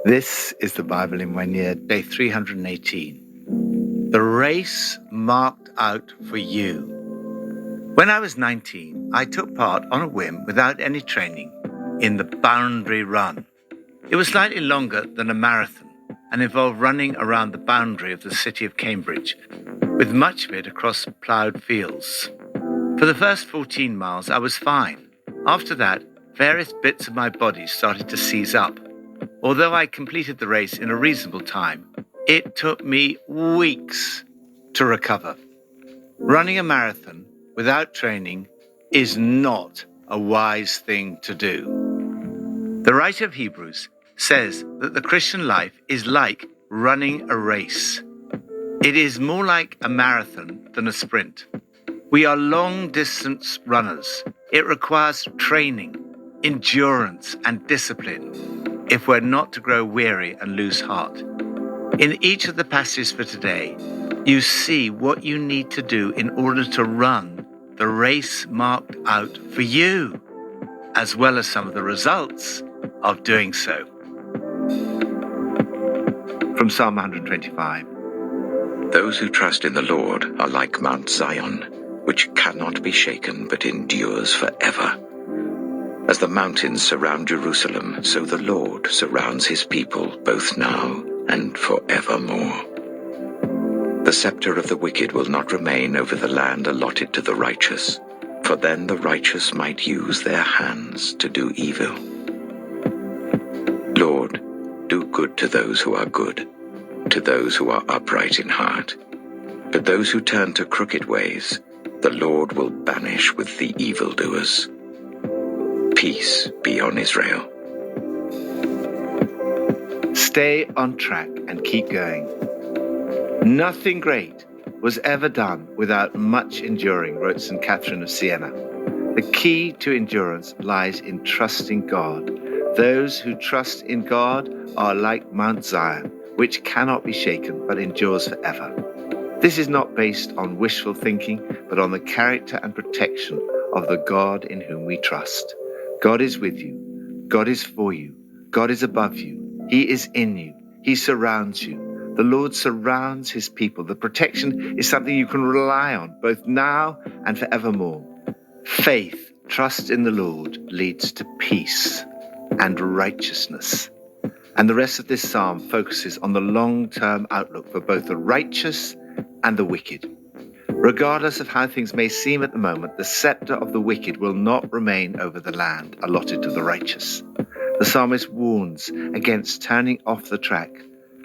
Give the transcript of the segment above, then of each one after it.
This is the Bible in 1 year, day 318. The race marked out for you. When I was 19, I took part on a whim without any training in the Boundary Run. It was slightly longer than a marathon and involved running around the boundary of the city of Cambridge, with much of it across ploughed fields. For the first 14 miles, I was fine. After that, various bits of my body started to seize up. Although I completed the race in a reasonable time, it took me weeks to recover. Running a marathon without training is not a wise thing to do. The writer of Hebrews says that the Christian life is like running a race. It is more like a marathon than a sprint. We are long-distance runners. It requires training, endurance, and discipline if we're not to grow weary and lose heart. In each of the passages for today, you see what you need to do in order to run the race marked out for you, as well as some of the results of doing so. From Psalm 125. Those who trust in the Lord are like Mount Zion, which cannot be shaken but endures forever. As the mountains surround Jerusalem, so the Lord surrounds his people both now and forevermore. The scepter of the wicked will not remain over the land allotted to the righteous, for then the righteous might use their hands to do evil. Lord, do good to those who are good, to those who are upright in heart. But those who turn to crooked ways, the Lord will banish with the evildoers. Peace be on Israel. Stay on track and keep going. Nothing great was ever done without much enduring, wrote St. Catherine of Siena. The key to endurance lies in trusting God. Those who trust in God are like Mount Zion, which cannot be shaken but endures forever. This is not based on wishful thinking, but on the character and protection of the God in whom we trust. God is with you. God is for you. God is above you. He is in you. He surrounds you. The Lord surrounds his people. The protection is something you can rely on, both now and forevermore. Faith, trust in the Lord, leads to peace and righteousness. And the rest of this psalm focuses on the long-term outlook for both the righteous and the wicked. Regardless of how things may seem at the moment, the scepter of the wicked will not remain over the land allotted to the righteous. The psalmist warns against turning off the track.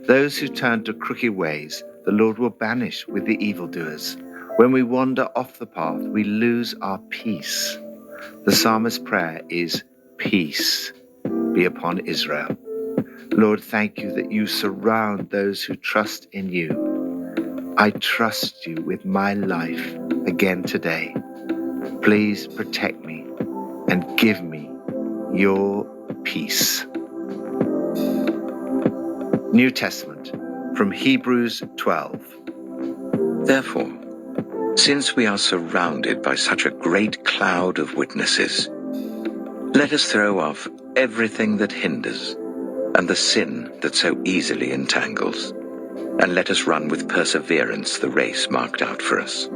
Those who turn to crooked ways, the Lord will banish with the evildoers. When we wander off the path, we lose our peace. The psalmist's prayer is, peace be upon Israel. Lord, thank you that you surround those who trust in you. I trust you with my life again today. Please protect me and give me your peace. New Testament from Hebrews 12. Therefore, since we are surrounded by such a great cloud of witnesses, let us throw off everything that hinders and the sin that so easily entangles. And let us run with perseverance the race marked out for us,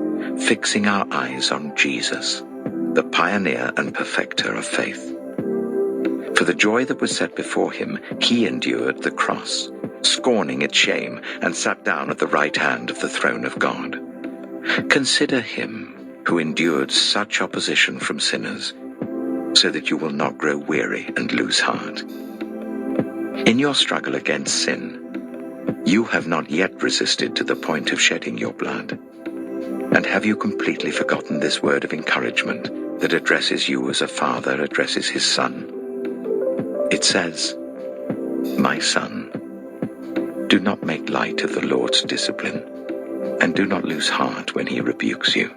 fixing our eyes on Jesus, the pioneer and perfecter of faith. For the joy that was set before him, he endured the cross, scorning its shame, and sat down at the right hand of the throne of God. Consider him who endured such opposition from sinners, so that you will not grow weary and lose heart. In your struggle against sin, you have not yet resisted to the point of shedding your blood. And have you completely forgotten this word of encouragement that addresses you as a father addresses his son? It says, "My son, do not make light of the Lord's discipline, and do not lose heart when he rebukes you.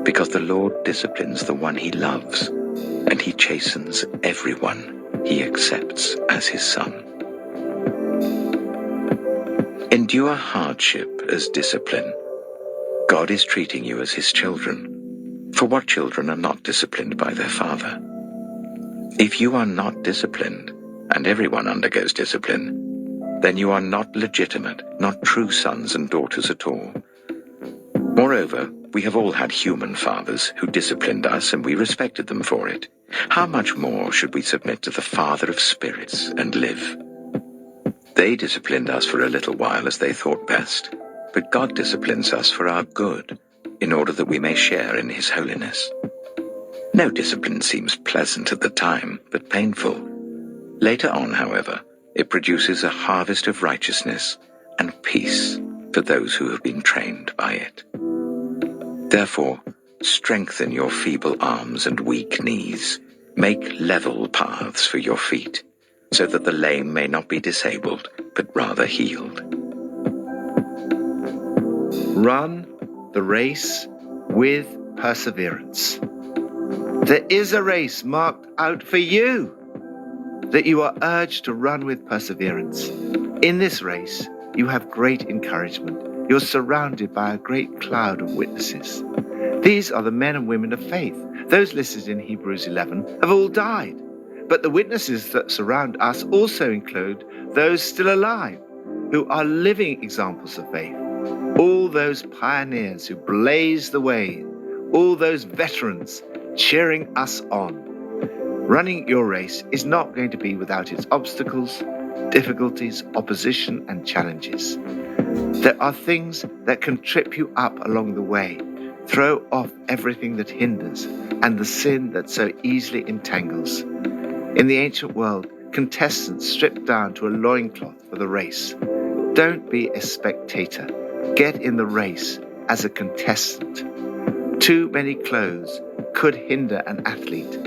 Because the Lord disciplines the one he loves, and he chastens everyone he accepts as his son." Endure hardship as discipline. God is treating you as his children. For what children are not disciplined by their father? If you are not disciplined, and everyone undergoes discipline, then you are not legitimate, not true sons and daughters at all. Moreover, we have all had human fathers who disciplined us, and we respected them for it. How much more should we submit to the Father of spirits and live? They disciplined us for a little while as they thought best, but God disciplines us for our good, in order that we may share in his holiness. No discipline seems pleasant at the time, but painful. Later on, however, it produces a harvest of righteousness and peace for those who have been trained by it. Therefore, strengthen your feeble arms and weak knees. Make level paths for your feet, so that the lame may not be disabled, but rather healed. Run the race with perseverance. There is a race marked out for you that you are urged to run with perseverance. In this race, you have great encouragement. You're surrounded by a great cloud of witnesses. These are the men and women of faith. Those listed in Hebrews 11 have all died. But the witnesses that surround us also include those still alive, who are living examples of faith. All those pioneers who blazed the way, all those veterans cheering us on. Running your race is not going to be without its obstacles, difficulties, opposition, and challenges. There are things that can trip you up along the way, throw off everything that hinders, and the sin that so easily entangles. In the ancient world, contestants stripped down to a loincloth for the race. Don't be a spectator. Get in the race as a contestant. Too many clothes could hinder an athlete.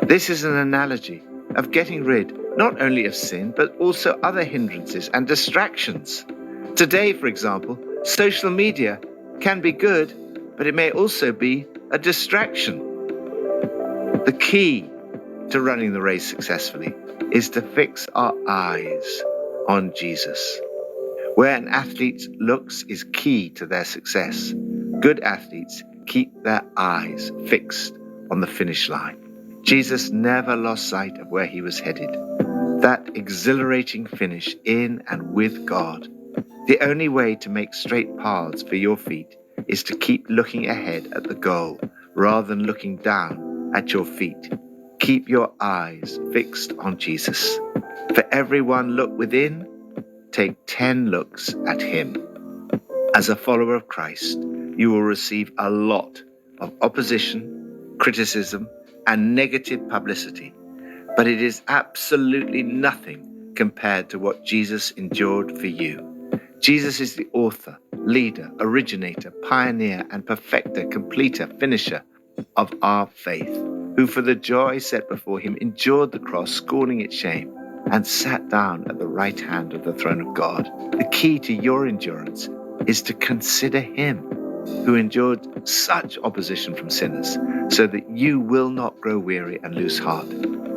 This is an analogy of getting rid not only of sin, but also other hindrances and distractions. Today, for example, social media can be good, but it may also be a distraction. The key to running the race successfully is to fix our eyes on Jesus. Where an athlete's looks is key to their success, good athletes keep their eyes fixed on the finish line. Jesus never lost sight of where he was headed, that exhilarating finish in and with God. The only way to make straight paths for your feet is to keep looking ahead at the goal rather than looking down at your feet. Keep your eyes fixed on Jesus. For every one look within, take 10 looks at him. As a follower of Christ, you will receive a lot of opposition, criticism, and negative publicity, but it is absolutely nothing compared to what Jesus endured for you. Jesus is the author, leader, originator, pioneer, and perfecter, completer, finisher of our faith, who for the joy set before him endured the cross, scorning its shame, and sat down at the right hand of the throne of God. The key to your endurance is to consider him who endured such opposition from sinners, so that you will not grow weary and lose heart.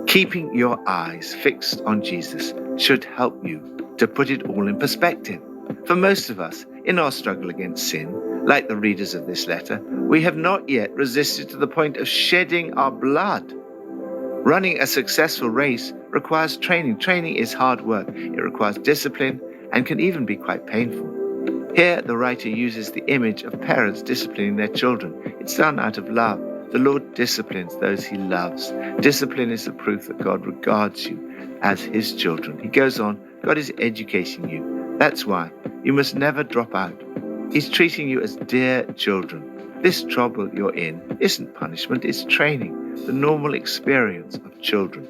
Keeping your eyes fixed on Jesus should help you to put it all in perspective. For most of us, in our struggle against sin, like the readers of this letter, we have not yet resisted to the point of shedding our blood. Running a successful race requires training. Training is hard work. It requires discipline and can even be quite painful. Here, the writer uses the image of parents disciplining their children. It's done out of love. The Lord disciplines those he loves. Discipline is the proof that God regards you as his children. He goes on, God is educating you. That's why you must never drop out. He's treating you as dear children. This trouble you're in isn't punishment, it's training, the normal experience of children.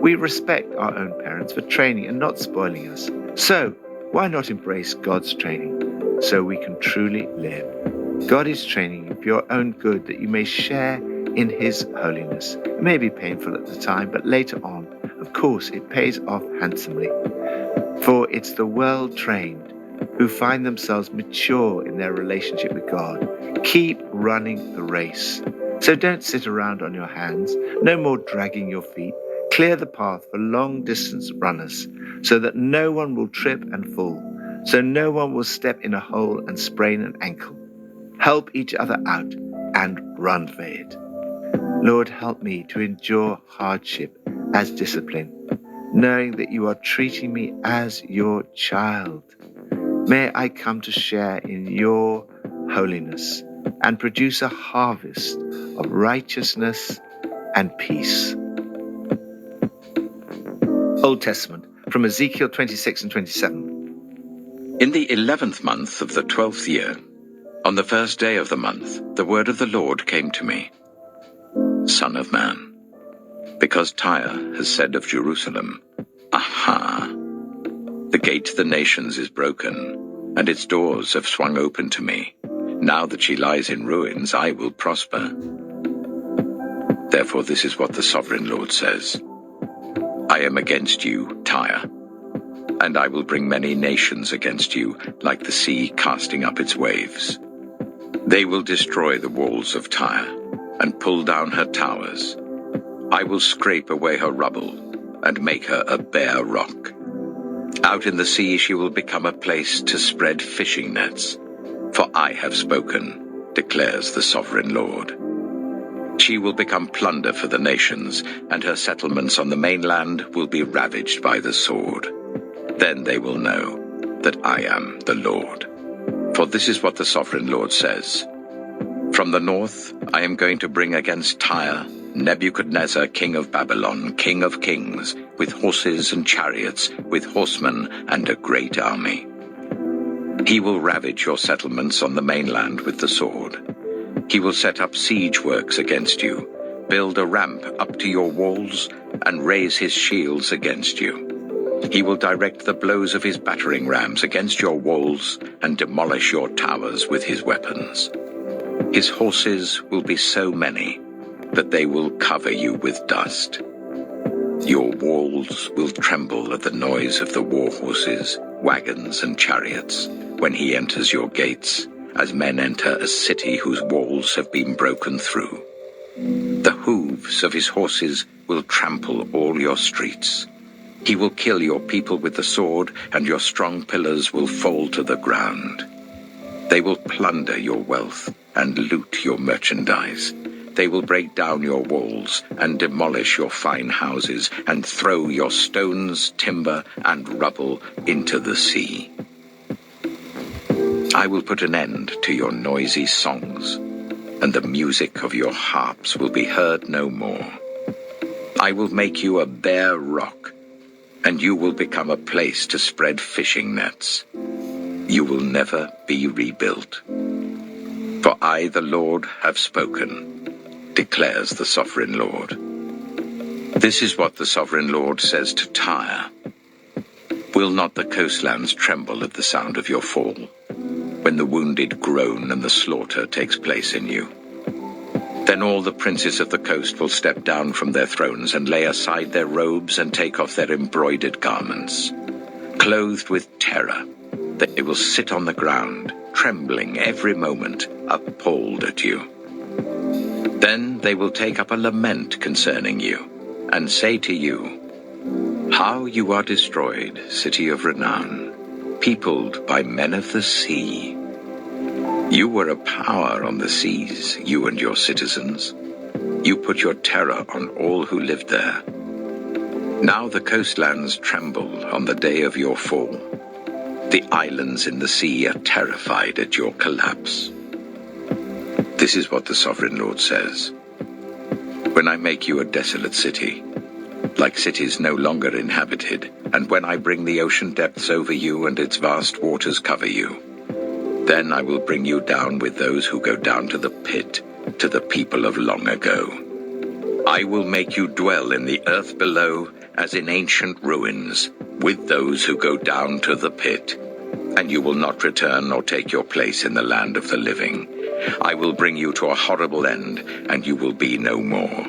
We respect our own parents for training and not spoiling us. So, why not embrace God's training so we can truly live? God is training you for your own good, that you may share in his holiness. It may be painful at the time, but later on, of course, it pays off handsomely. For it's the well-trained who find themselves mature in their relationship with God. Keep running the race. So don't sit around on your hands. No more dragging your feet. Clear the path for long-distance runners, so that no one will trip and fall, so no one will step in a hole and sprain an ankle. Help each other out and run for it. Lord, help me to endure hardship as discipline. knowing that you are treating me as your child. May I come to share in your holiness and produce a harvest of righteousness and peace. Old Testament, from Ezekiel 26 and 27. In the 11th month of the 12th year, on the first day of the month, the word of the Lord came to me. Son of man, because Tyre has said of Jerusalem, Aha! The gate to the nations is broken, and its doors have swung open to me. Now that she lies in ruins, I will prosper. Therefore this is what the Sovereign Lord says. I am against you, Tyre, and I will bring many nations against you, like the sea casting up its waves. They will destroy the walls of Tyre, and pull down her towers. I will scrape away her rubble, and make her a bare rock. Out in the sea she will become a place to spread fishing nets. For I have spoken, declares the Sovereign Lord. She will become plunder for the nations, and her settlements on the mainland will be ravaged by the sword. Then they will know that I am the Lord. For this is what the Sovereign Lord says. From the north I am going to bring against Tyre Nebuchadnezzar, king of Babylon, king of kings, with horses and chariots, with horsemen and a great army. He will ravage your settlements on the mainland with the sword. He will set up siege works against you, build a ramp up to your walls, and raise his shields against you. He will direct the blows of his battering rams against your walls and demolish your towers with his weapons. His horses will be so many that they will cover you with dust. Your walls will tremble at the noise of the war horses, wagons, and chariots when he enters your gates, as men enter a city whose walls have been broken through. The hooves of his horses will trample all your streets. He will kill your people with the sword, and your strong pillars will fall to the ground. They will plunder your wealth and loot your merchandise. They will break down your walls and demolish your fine houses and throw your stones, timber, and rubble into the sea. I will put an end to your noisy songs, and the music of your harps will be heard no more. I will make you a bare rock, and you will become a place to spread fishing nets. You will never be rebuilt. For I, the Lord, have spoken, declares the Sovereign Lord. This is what the Sovereign Lord says to Tyre. Will not the coastlands tremble at the sound of your fall, when the wounded groan and the slaughter takes place in you? Then all the princes of the coast will step down from their thrones and lay aside their robes and take off their embroidered garments. Clothed with terror, they will sit on the ground, trembling every moment, appalled at you. Then they will take up a lament concerning you, and say to you, How you are destroyed, city of renown, peopled by men of the sea. You were a power on the seas, you and your citizens. You put your terror on all who lived there. Now the coastlands tremble on the day of your fall. The islands in the sea are terrified at your collapse. This is what the Sovereign Lord says. When I make you a desolate city, like cities no longer inhabited, and when I bring the ocean depths over you and its vast waters cover you, then I will bring you down with those who go down to the pit, to the people of long ago. I will make you dwell in the earth below as in ancient ruins, with those who go down to the pit, and you will not return or take your place in the land of the living. I will bring you to a horrible end, and you will be no more.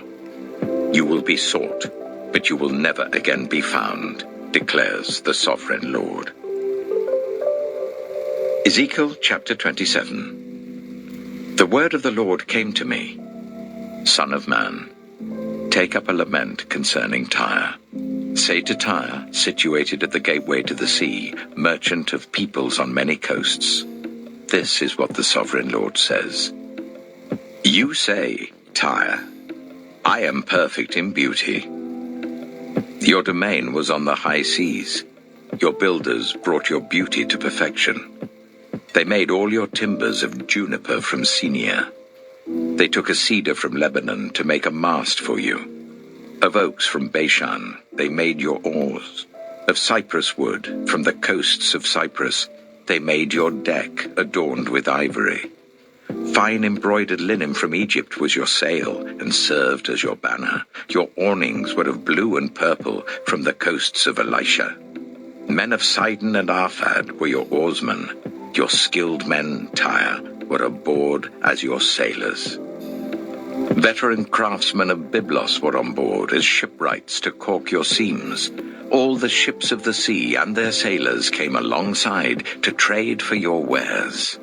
You will be sought, but you will never again be found, declares the Sovereign Lord. Ezekiel chapter 27. The word of the Lord came to me. Son of man, take up a lament concerning Tyre. Say to Tyre, situated at the gateway to the sea, merchant of peoples on many coasts, this is what the Sovereign Lord says. You say, Tyre, I am perfect in beauty. Your domain was on the high seas. Your builders brought your beauty to perfection. They made all your timbers of juniper from Senia. They took a cedar from Lebanon to make a mast for you. Of oaks from Bashan, they made your oars. Of cypress wood, from the coasts of Cyprus, they made your deck adorned with ivory. Fine embroidered linen from Egypt was your sail and served as your banner. Your awnings were of blue and purple from the coasts of Elisha. Men of Sidon and Arphad were your oarsmen. Your skilled men, Tyre, were aboard as your sailors. Veteran craftsmen of Byblos were on board as shipwrights to caulk your seams. All the ships of the sea and their sailors came alongside to trade for your wares.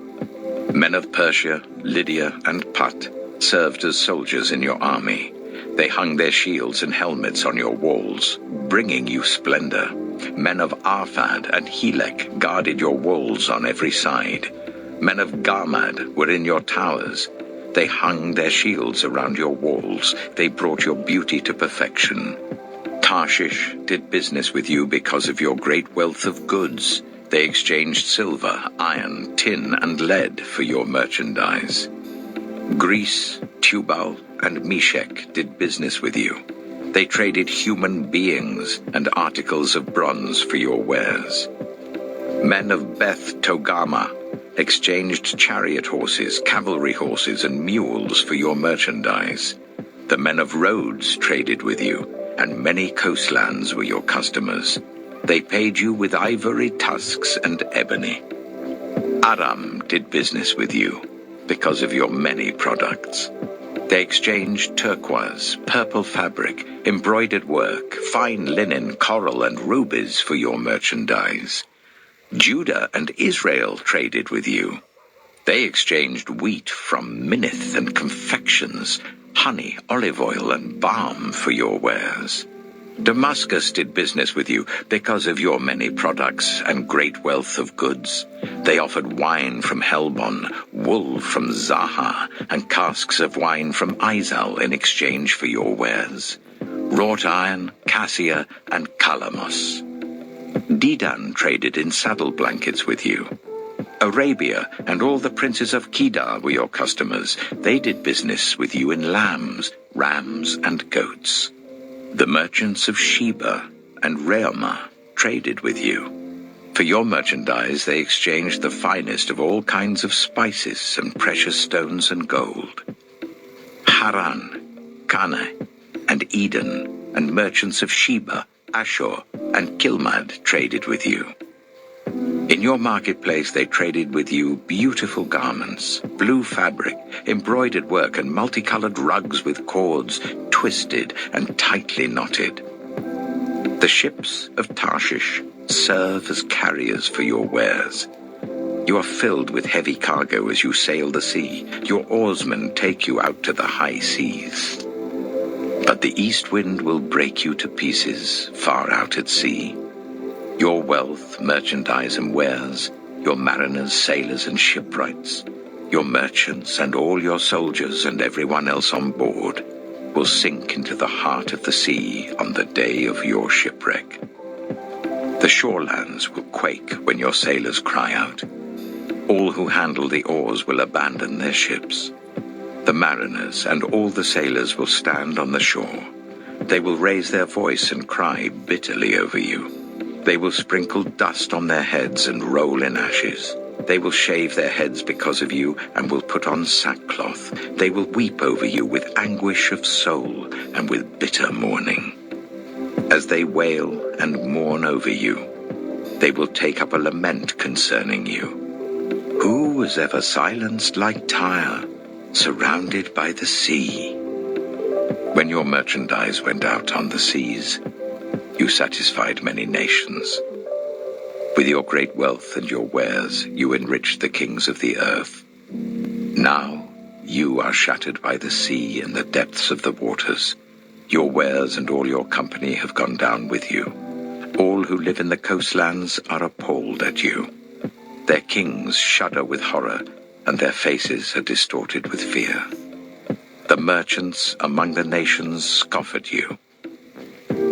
Men of Persia, Lydia, and Put served as soldiers in your army. They hung their shields and helmets on your walls, bringing you splendor. Men of Arphad and Helek guarded your walls on every side. Men of Garmad were in your towers. They hung their shields around your walls. They brought your beauty to perfection. Tarshish did business with you because of your great wealth of goods. They exchanged silver, iron, tin, and lead for your merchandise. Greece, Tubal, and Meshech did business with you. They traded human beings and articles of bronze for your wares. Men of Beth Togarmah exchanged chariot horses, cavalry horses, and mules for your merchandise. The men of Rhodes traded with you, and many coastlands were your customers. They paid you with ivory tusks and ebony. Aram did business with you because of your many products. They exchanged turquoise, purple fabric, embroidered work, fine linen, coral, and rubies for your merchandise. Judah and Israel traded with you. They exchanged wheat from Minnith and confections, honey, olive oil, and balm for your wares. Damascus did business with you because of your many products and great wealth of goods. They offered wine from Helbon, wool from Zahar, and casks of wine from Izal in exchange for your wares. Wrought iron, cassia, and calamus. Dedan traded in saddle blankets with you. Arabia and all the princes of Kedar were your customers. They did business with you in lambs, rams, and goats. The merchants of Sheba and Reumah traded with you. For your merchandise they exchanged the finest of all kinds of spices and precious stones and gold. Haran, Canaan, and Eden, and merchants of Sheba, Ashur, and Kilmad traded with you. In your marketplace they traded with you beautiful garments, blue fabric, embroidered work, and multicolored rugs with cords twisted and tightly knotted. The ships of Tarshish serve as carriers for your wares. You are filled with heavy cargo as you sail the sea. Your oarsmen take you out to the high seas. But the east wind will break you to pieces far out at sea. Your wealth, merchandise, and wares, your mariners, sailors, and shipwrights, your merchants, and all your soldiers and everyone else on board will sink into the heart of the sea on the day of your shipwreck. The shorelands will quake when your sailors cry out. All who handle the oars will abandon their ships. The mariners and all the sailors will stand on the shore. They will raise their voice and cry bitterly over you. They will sprinkle dust on their heads and roll in ashes. They will shave their heads because of you and will put on sackcloth. They will weep over you with anguish of soul and with bitter mourning. As they wail and mourn over you, they will take up a lament concerning you. Who was ever silenced like Tyre, surrounded by the sea? When your merchandise went out on the seas, you satisfied many nations. With your great wealth and your wares, you enriched the kings of the earth. Now you are shattered by the sea in the depths of the waters. Your wares and all your company have gone down with you. All who live in the coastlands are appalled at you. Their kings shudder with horror, and their faces are distorted with fear. The merchants among the nations scoff at you.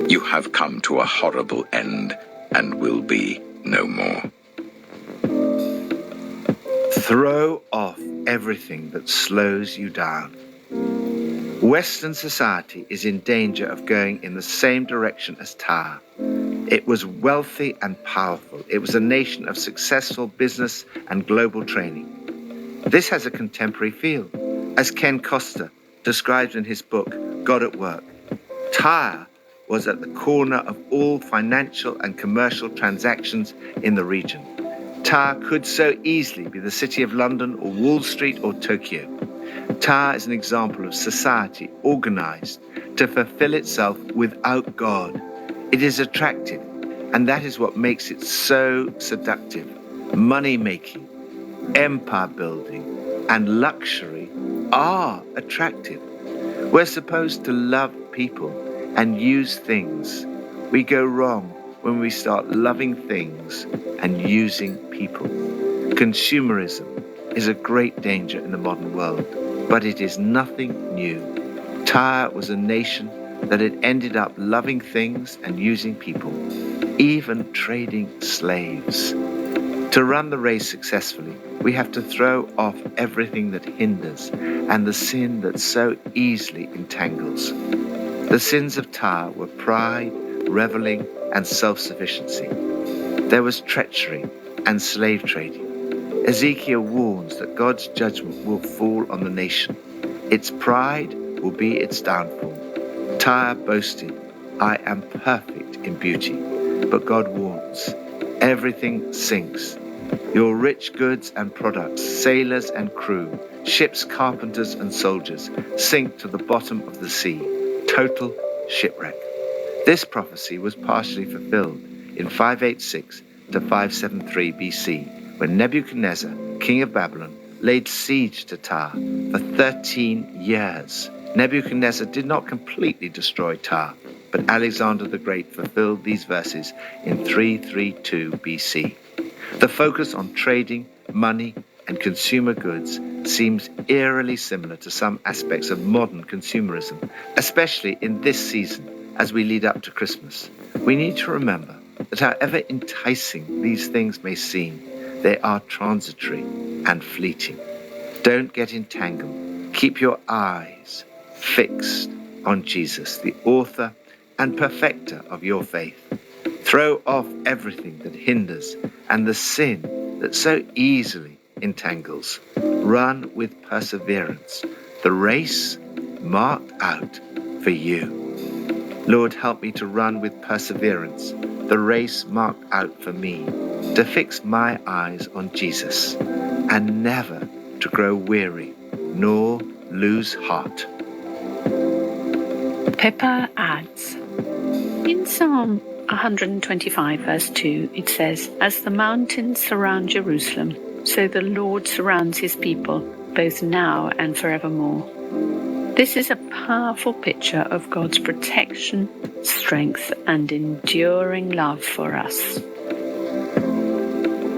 You have come to a horrible end and will be no more. Throw off everything that slows you down. Western society is in danger of going in the same direction as Tyre. It was wealthy and powerful. It was a nation of successful business and global training. This has a contemporary feel, as Ken Costa describes in his book, God at Work. Tyre was at the corner of all financial and commercial transactions in the region. Tyre could so easily be the city of London or Wall Street or Tokyo. Tyre is an example of society organized to fulfill itself without God. It is attractive, and that is what makes it so seductive. Money-making, empire-building, and luxury are attractive. We're supposed to love people and use things. We go wrong when we start loving things and using people. Consumerism is a great danger in the modern world, but it is nothing new. Tyre was a nation that had ended up loving things and using people, even trading slaves. To run the race successfully, we have to throw off everything that hinders and the sin that so easily entangles. The sins of Tyre were pride, reveling, and self-sufficiency. There was treachery and slave trading. Ezekiel warns that God's judgment will fall on the nation. Its pride will be its downfall. Tyre boasted, I am perfect in beauty. But God warns, everything sinks. Your rich goods and products, sailors and crew, ships, carpenters and soldiers sink to the bottom of the sea. Total shipwreck. This prophecy was partially fulfilled in 586 to 573 BC, when Nebuchadnezzar, king of Babylon, laid siege to Tyre for 13 years. Nebuchadnezzar did not completely destroy Tyre, but Alexander the Great fulfilled these verses in 332 BC. The focus on trading, money, and consumer goods seems eerily similar to some aspects of modern consumerism, especially in this season as we lead up to Christmas. We need to remember that however enticing these things may seem, they are transitory and fleeting. Don't get entangled. Keep your eyes fixed on Jesus, the author and perfecter of your faith. Throw off everything that hinders and the sin that so easily entangles. Run with perseverance the race marked out for you. Lord, help me to run with perseverance the race marked out for me, to fix my eyes on Jesus and never to grow weary nor lose heart. Pippa adds, in Psalm 125 verse 2, it says, as the mountains surround Jerusalem, so the Lord surrounds his people, both now and forevermore. This is a powerful picture of God's protection, strength, and enduring love for us.